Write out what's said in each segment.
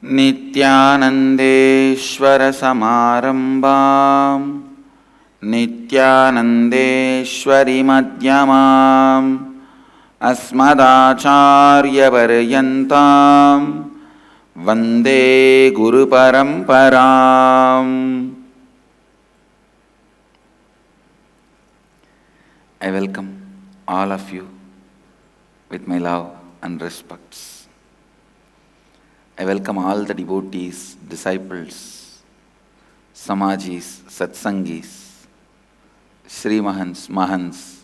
नित्यानन्देश्वर समारम्भां नित्यानन्देश्वरि मध्यमाम् अस्मदाचार्यपर्यन्तां वन्दे गुरुपरम्पराम्. I welcome all of you with my love and respects. I welcome all the devotees, disciples, samajis, satsangis, Shri Mahants, Mahants,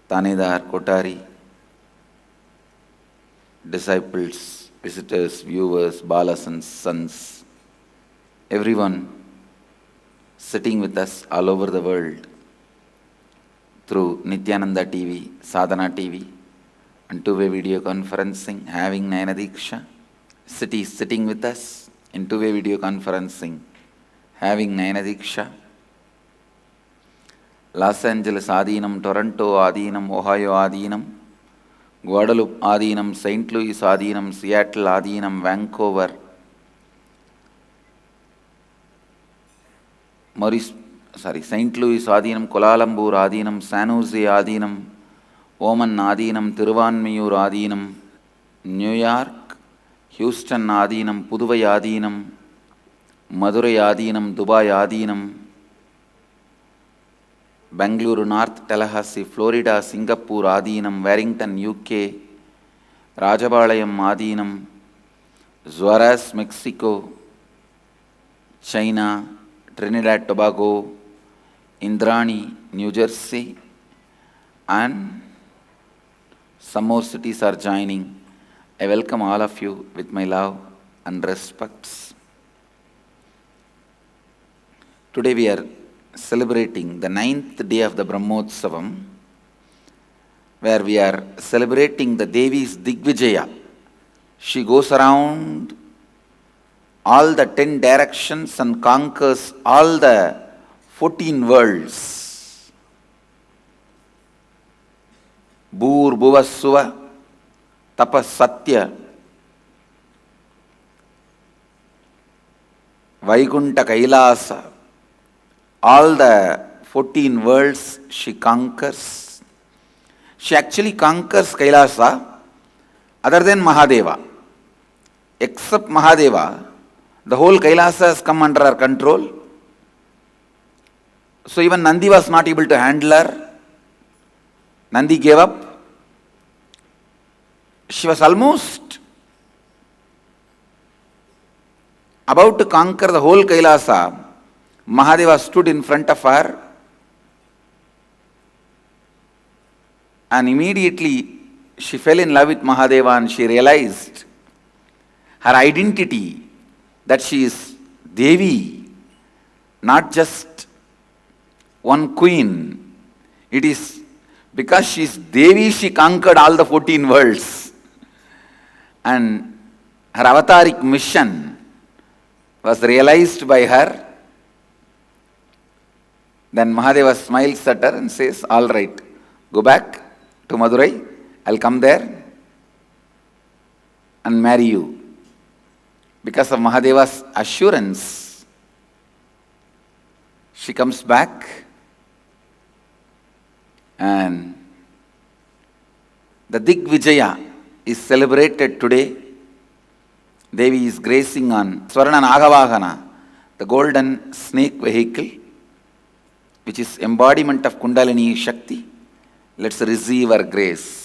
Tanedar, Kotari, disciples, visitors, viewers, balas and sons, everyone sitting with us all over the world through Nithyananda TV, Sadhana TV, and two-way video conferencing, having Nayanadiksha. Cities sitting with us in two-way video conferencing, having Nayanadiksha. Los Angeles Adinam, Toronto Adinam, Ohio Adinam, Guadalupe Adinam, St. Louis Adinam, Seattle Adinam, Vancouver, St. Louis Adinam, Kuala Lumpur Adinam, San Jose Adinam, Oman Adinam, Thiruvanmiyur Adinam, New York, Houston Adinam, Puduvai Adinam, Madurai Adinam, Dubai Adinam, Bangalore, North Tallahassee, Florida, Singapore Adinam, Warrington, UK, Rajabalayam Adinam, Juarez, Mexico, China, Trinidad, Tobago, Indrani, New Jersey, and some more cities are joining. I welcome all of you with my love and respects. Today we are celebrating the 9th day of the Brahmotsavam, where we are celebrating the Devi's Digvijaya. She goes around all the 10 directions and conquers all the 14 worlds. Bhur Bhuvasuva Tapas Satya, Vaikunta Kailasa, all the 14 worlds she conquers. She actually conquers Kailasa other than Mahadeva. Except Mahadeva, the whole Kailasa has come under her control. So even Nandi was not able to handle her. Nandi gave up. She was almost about to conquer the whole Kailasa. Mahadeva stood in front of her and immediately she fell in love with Mahadeva and she realized her identity, that she is Devi, not just one queen. It is because she is Devi she conquered all the 14 worlds. And her avataric mission was realized by her. Then Mahadeva smiles at her and says, all right, go back to Madurai, I'll come there and marry you. Because of Mahadeva's assurance, she comes back and the Digvijaya is celebrated today. Devi is gracing on Swarna Nagavahana, the golden snake vehicle, which is embodiment of Kundalini Shakti. Let's receive her grace.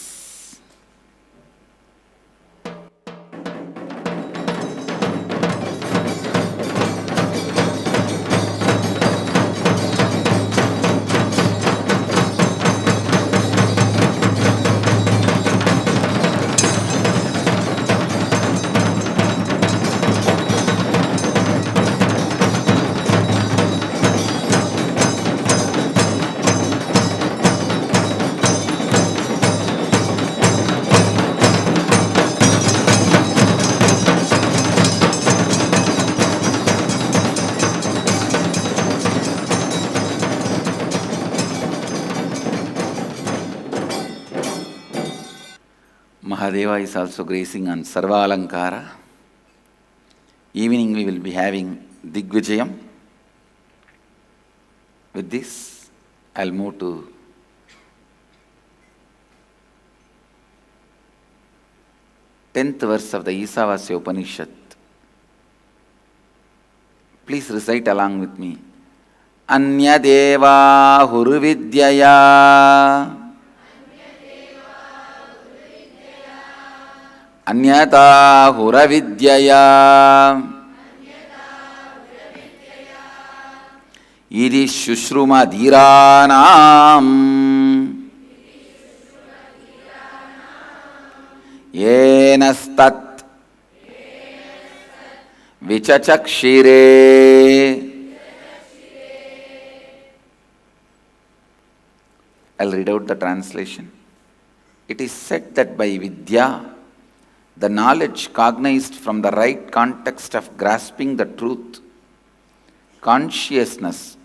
Mahadeva is also gracing on Sarva Alankara. Evening we will be having Digvijayam. With this, I'll move to tenth verse of the Ishavasya Upanishad. Please recite along with me. Anyad evāhur vidyayā. Anyad āhur avidyayā. Idi śuśruma dhīrāṇaṁ. Ye nastad vicacakṣire. I'll read out the translation. It is said that by vidya, the knowledge cognized from the right context of grasping the truth, consciousness,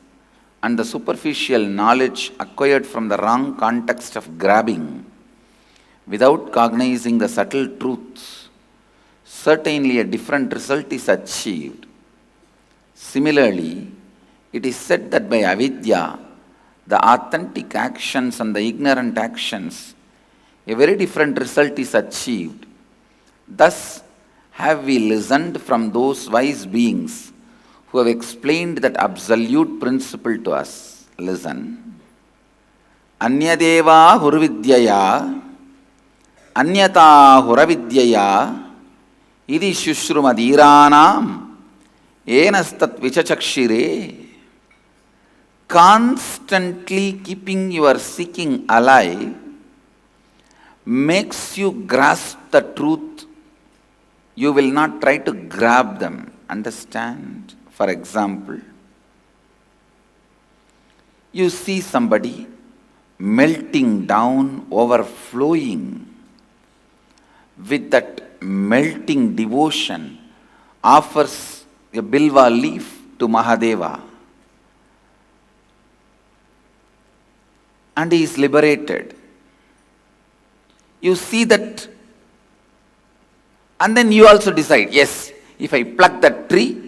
and the superficial knowledge acquired from the wrong context of grabbing, without cognizing the subtle truths, certainly a different result is achieved. Similarly, it is said that by avidya, the authentic actions and the ignorant actions, a very different result is achieved. Thus have we listened from those wise beings who have explained that absolute principle to us. Listen. Anyad evāhur vidyayā. Anyatā huravidyayā. Idi śuśruma dhīrāṇaṁ. Nastad vicacakṣire. Constantly keeping your seeking alive makes you grasp the truth. You will not try to grab them. Understand? For example, you see somebody melting down, overflowing. With that melting devotion, offers a bilva leaf to Mahadeva. And he is liberated. You see that, and then you also decide, yes, if I pluck that tree,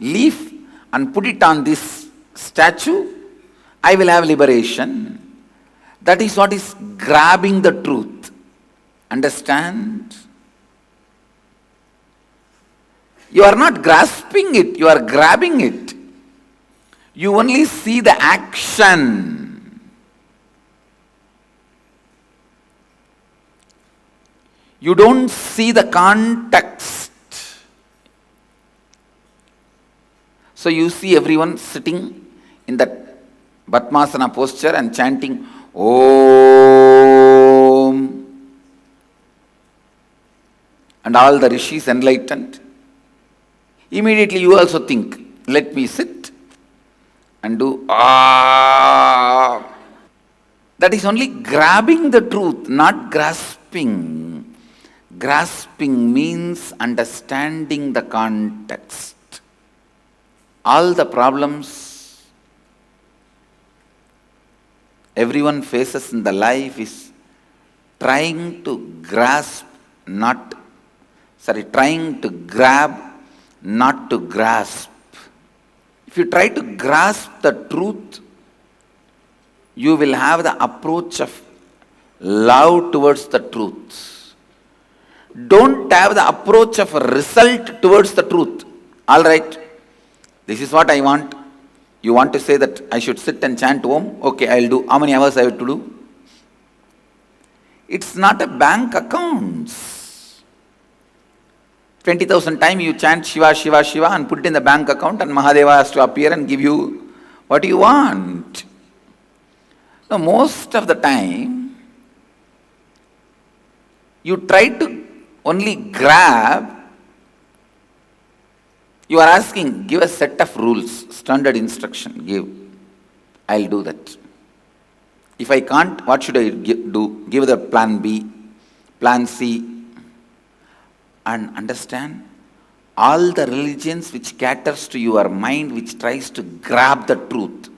leaf, and put it on this statue, I will have liberation. That is what is grabbing the truth. Understand? You are not grasping it, you are grabbing it. You only see the action. You don't see the context. So you see everyone sitting in that Padmasana posture and chanting Om. And all the Rishis enlightened. Immediately you also think, let me sit and do Ah. That is only grabbing the truth, not grasping. Grasping means understanding the context. All the problems everyone faces in the life is trying to trying to grab, not to grasp. If you try to grasp the truth, you will have the approach of love towards the truth. Don't have the approach of a result towards the truth. All right, this is what I want. You want to say that I should sit and chant Om? Okay, I'll do. How many hours I have to do? It's not a bank account. 20,000 times you chant Shiva, Shiva, Shiva and put it in the bank account and Mahadeva has to appear and give you what you want. Now, most of the time, you try to only grab. You are asking, give a set of rules, standard instruction, give. I'll do that. If I can't, what should I do? Give the plan B, plan C. And understand, all the religions which caters to your mind, which tries to grab the truth.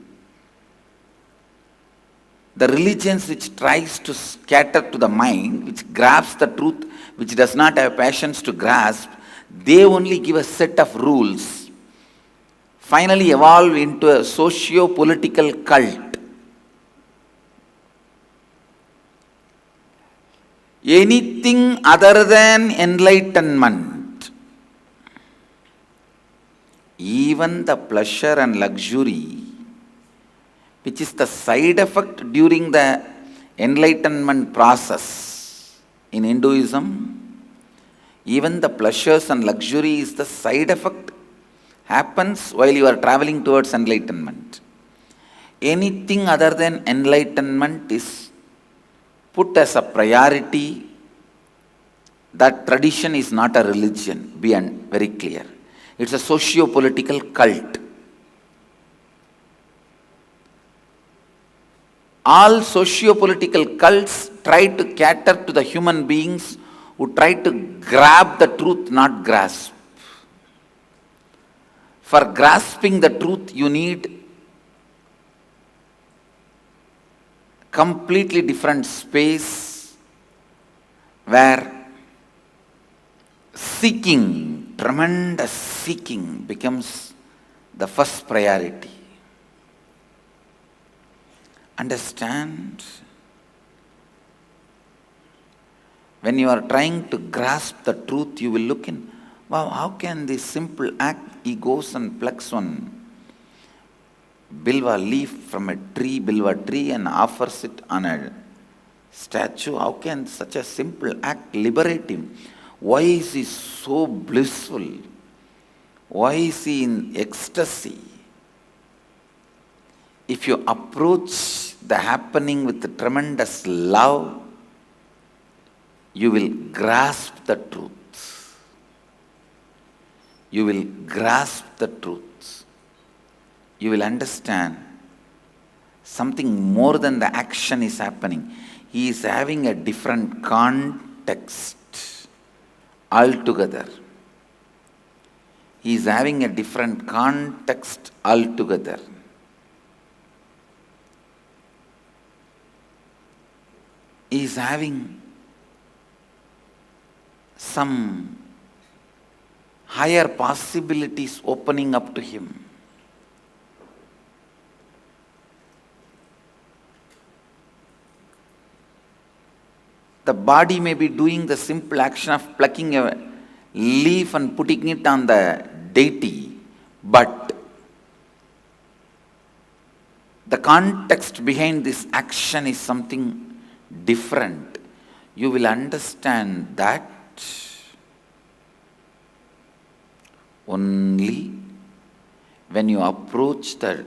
The religions which tries to cater to the mind, which grabs the truth, which does not have passions to grasp, they only give a set of rules, finally evolve into a socio-political cult. Anything other than enlightenment, even the pleasure and luxury, which is the side effect during the enlightenment process in Hinduism, even the pleasures and luxury is the side effect, happens while you are traveling towards enlightenment. Anything other than enlightenment is put as a priority. That tradition is not a religion, be very clear. It's a socio-political cult. All socio-political cults try to cater to the human beings who try to grab the truth, not grasp. For grasping the truth, you need completely different space where seeking, tremendous seeking becomes the first priority. Understand? When you are trying to grasp the truth, you will look in, wow, how can this simple act, he goes and plucks one bilva leaf from a bilva tree and offers it on a statue. How can such a simple act liberate him? Why is he so blissful? Why is he in ecstasy? If you approach the happening with tremendous love, you will grasp the truth. You will grasp the truth. You will understand something more than the action is happening. He is having a different context altogether. He is having a different context altogether. He is having some higher possibilities opening up to him. The body may be doing the simple action of plucking a leaf and putting it on the deity, but the context behind this action is something different. You will understand that only when you approach the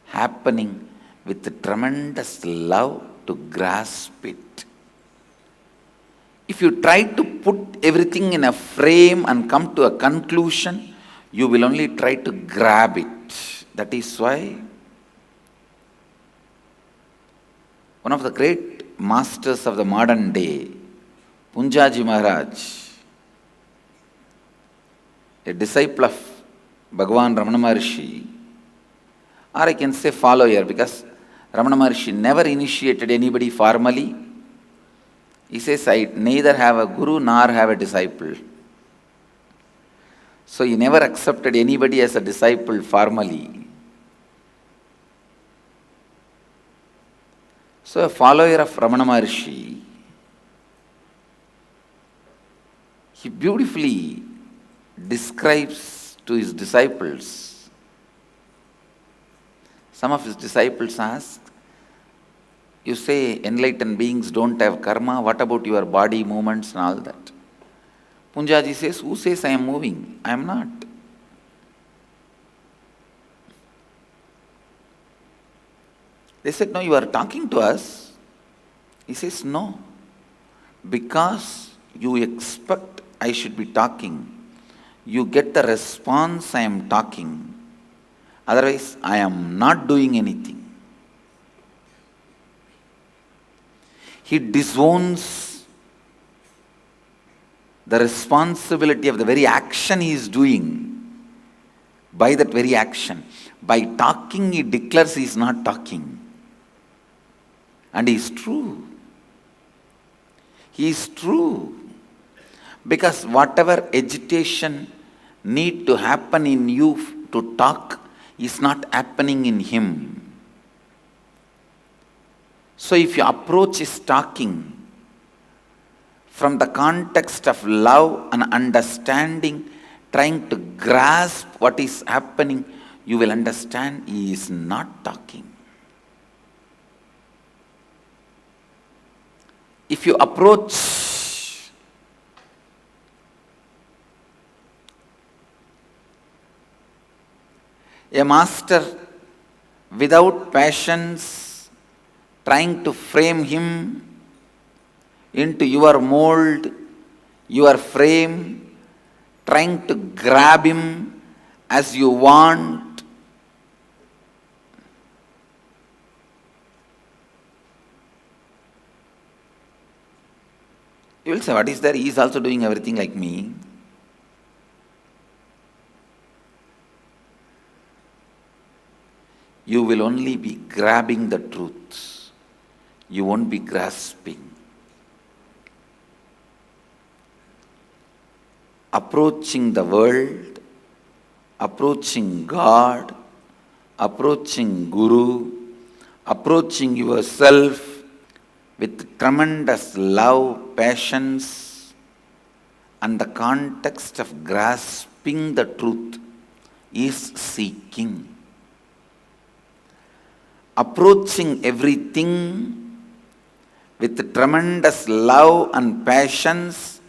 happening with tremendous love to grasp it. If you try to put everything in a frame and come to a conclusion, you will only try to grab it. That is why one of the great masters of the modern day, Punjaji Maharaj, a disciple of Bhagavan Ramana Maharshi, or I can say follower, because Ramana Maharshi never initiated anybody formally. He says, I neither have a guru nor have a disciple. So he never accepted anybody as a disciple formally. So a follower of Ramana Maharshi, he beautifully describes to his disciples. Some of his disciples ask, you say enlightened beings don't have karma, what about your body movements and all that? Punjaji says, who says I am moving? I am not. They said, no, you are talking to us. He says, no, because you expect I should be talking. You get the response I am talking. Otherwise, I am not doing anything. He disowns the responsibility of the very action he is doing by that very action. By talking, he declares he is not talking. And he is true. He is true. Because whatever agitation need to happen in you to talk is not happening in him. So if your approach is talking from the context of love and understanding, trying to grasp what is happening, you will understand he is not talking. If you approach a master without passions, trying to frame him into your mold, your frame, trying to grab him as you want, you will say, what is there? He is also doing everything like me. You will only be grabbing the truth. You won't be grasping. Approaching the world, approaching God, approaching Guru, approaching yourself with tremendous love, patience, and the context of grasping the truth is seeking. Approaching everything with tremendous love and patience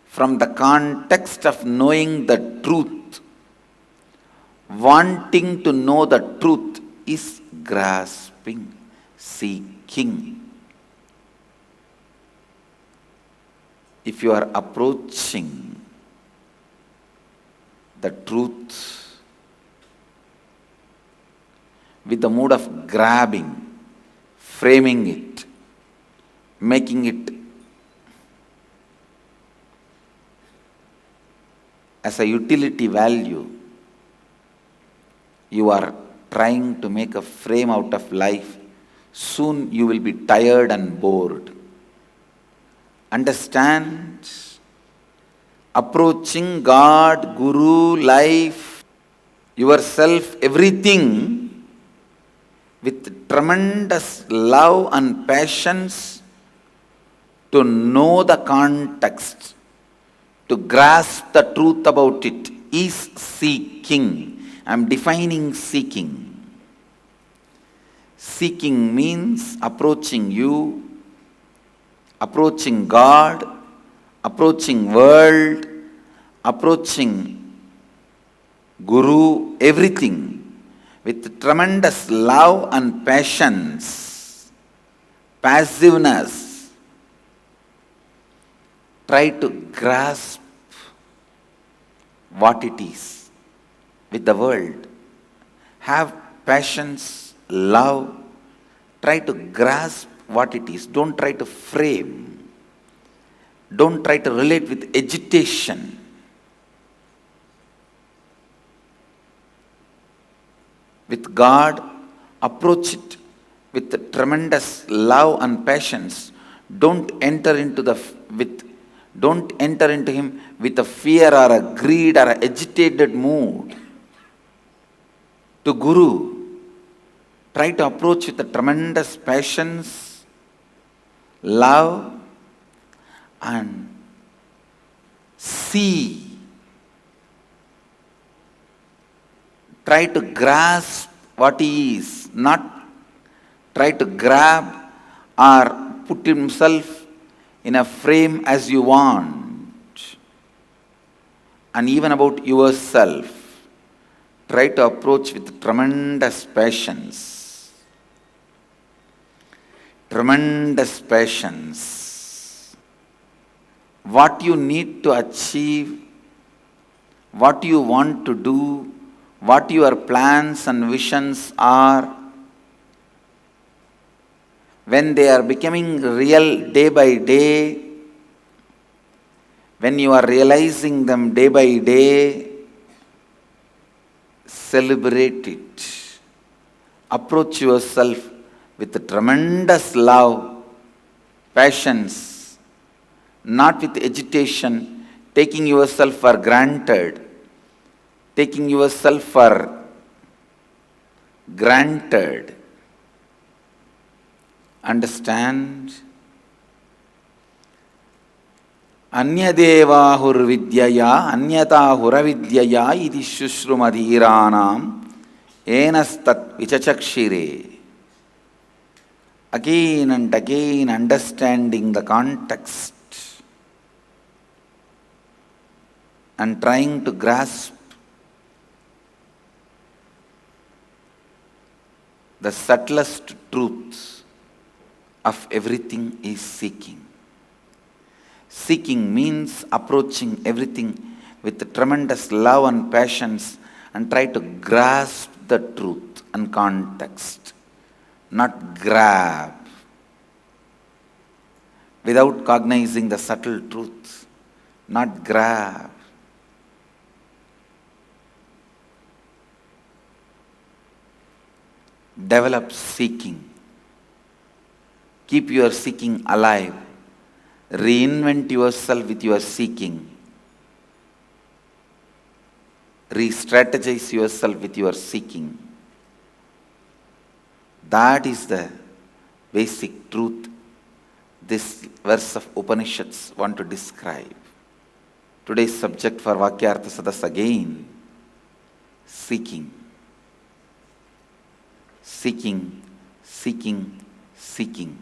from the context of knowing the truth, wanting to know the truth is grasping, seeking. If you are approaching the truth with the mood of grabbing, framing it, making it as a utility value, you are trying to make a frame out of life, soon you will be tired and bored. Understand? Approaching God, Guru, life, yourself, everything with tremendous love and patience to know the context, to grasp the truth about it is seeking. I am defining seeking. Seeking means approaching you, approaching God, approaching world, approaching Guru, everything with tremendous love and patience, passiveness. Try to grasp what it is with the world. Have patience, love. Try to grasp what it is. Don't try to frame. Don't try to relate with agitation. With God, approach it with tremendous love and patience. Don't enter into him with a fear or a greed or an agitated mood. To Guru, try to approach with a tremendous patience, love, and see. Try to grasp what he is, not try to grab or put himself in a frame as you want. And even about yourself, try to approach with tremendous patience. Tremendous patience. What you need to achieve, what you want to do, what your plans and visions are, when they are becoming real day by day, when you are realizing them day by day, celebrate it. Approach yourself with tremendous love, patience, not with agitation, taking yourself for granted, taking yourself for granted. Understand? Anyadevāhur vidyayā, anyatāhur avidyayā iti śuśruma dhīrāṇaṁ nastad vicacakṣire. Again and again understanding the context and trying to grasp the subtlest truth of everything is seeking. Seeking means approaching everything with tremendous love and passions and try to grasp the truth and context, not grab, without cognizing the subtle truth, not grab. Develop seeking. Keep your seeking alive. Reinvent yourself with your seeking. Re-strategize yourself with your seeking. That is the basic truth this verse of Upanishads want to describe. Today's subject for Vakyartha Sadas again, seeking. Seeking, seeking, seeking.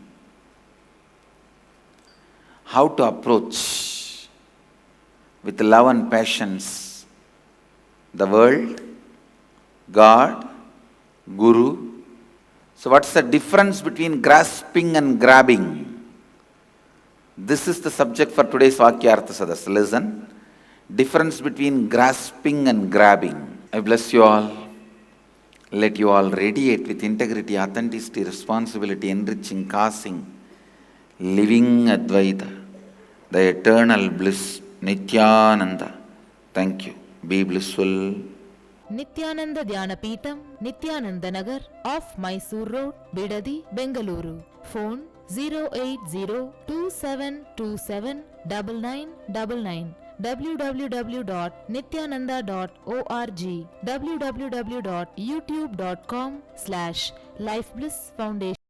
How to approach with love and passions the world, God, Guru. So what's the difference between grasping and grabbing? This is the subject for today's Vakyartha Sadas. Listen. Difference between grasping and grabbing. I bless you all. Let you all radiate with integrity, authenticity, responsibility, enriching, causing, living Advaita, the eternal bliss, Nithyananda. Thank you. Be blissful. Nithyananda Dhyanapeetham, Nithyananda Nagar, off Mysore Road, Bidadi, Bengaluru. Phone 08027279999. www.nithyananda.org. www.youtube.com/lifeblissfoundation.